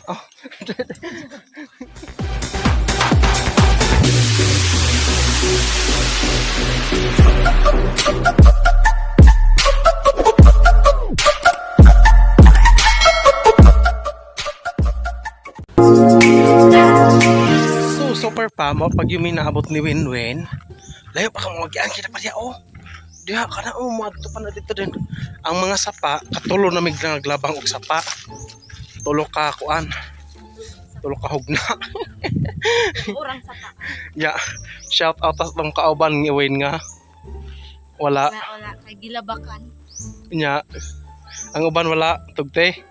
Oh. So, super pa mo pag yung minaabot ni Winwin. Layo pa kang mag-ian kita pa siya, oh. Diha ka na, oh, madto pa na dito din. Ang mga sapa, katulo na mig naglabang og sapa. Tulo ka kuan. Tulo ka hugna. Urang sapa. Ya, shout out sa tong kauban ni Wayne nga. Wala Wala kay gilabakan. nya. Ang uban wala tugte.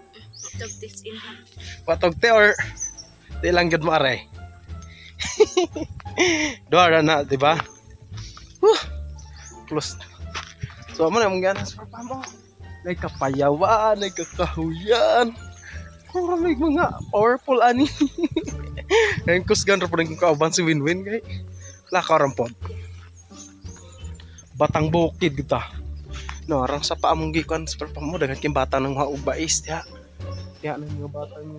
Tugtis in. Patugte or di lang gud mo are. Doa na, di ba? Close. So amo na mong ganas sa pamo. May kapayawan, may kakahuyan. Kung may mga powerful ani. Ngayon kusgan ra po rin kong kauban si Winwin kay lakaw rampod. Batang bukid kita. No, arang sa paamong gikuan sa pamo dagan king bata nang haug bais ya. Ya nang mga bata ni.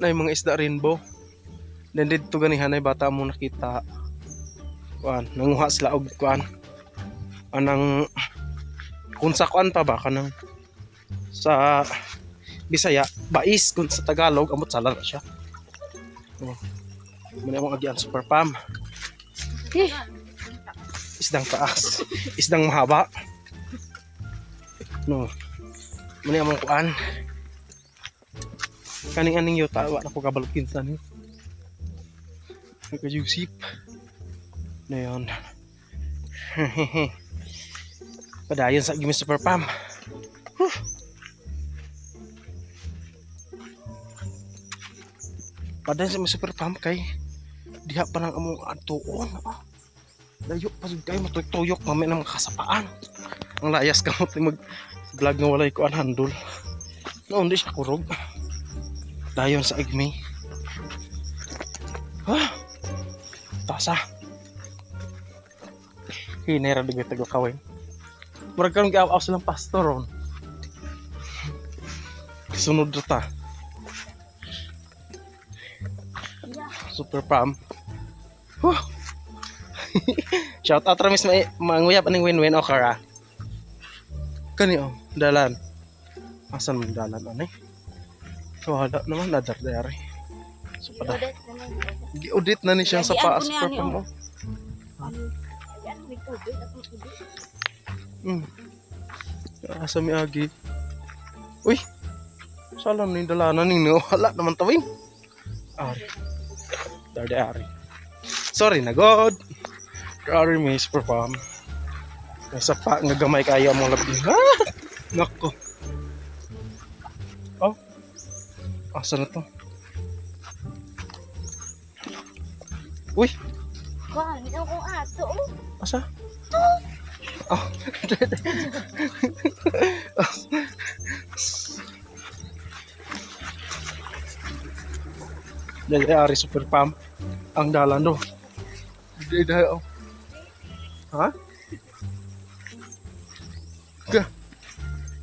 Na mga isda rainbow. Then dito ganihan ay bata mo nakita. Kuan, nanguha sila og kuan. Anang kung sa kuan pa ba kanang sa Bisaya, bais kung sa Tagalog amot sala na siya. Oh. Muna mong agian super pam. Isdang taas, isdang mahaba. No. Muna mong kuan. Kaning aning yuta wa na ko kabalo pinsan ni. Nagka-jusip. Na yun. Padayon sa Gimme Super Pam. Padayon sa Gimme Super Pam kay diha pa nang among atuon. Layo pa jud kay matuyok mamay nang kasapaan. Ang layas ka mo mag vlog nga walay ko an handle. No, hindi siya kurog. Dayon sa Igme. Tasa. Hinera digay tago kawin. Murag karon giaw-aw silang pastor ron. Sunod ra ta. Super Pam. Shout out ra mis manguyap aning Winwin o kara. Kani oh, dalan. Asan man dalan ani? Wala naman nadar dari. So pada. Gi-audit na ni siyang sa paas Super Pam mo. Asa mi agi. Uy. Salam ni dalanan ning wala naman tawin. Ari. Darde ari. Sorry na God. Ari mi Super Pam. Sa pa nga gamay kayo mo labi. Nako. Oh. Asa na to? Uy. Kuan, ito kung ato. Asa? Oh. Dali ari Super Pam ang dalan do. Dili oh. Ha?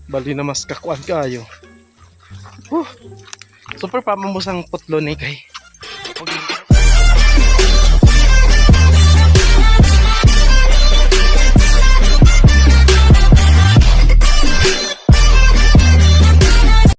Bali na mas kakuan kayo. Super Pam mo sang putlo ni kay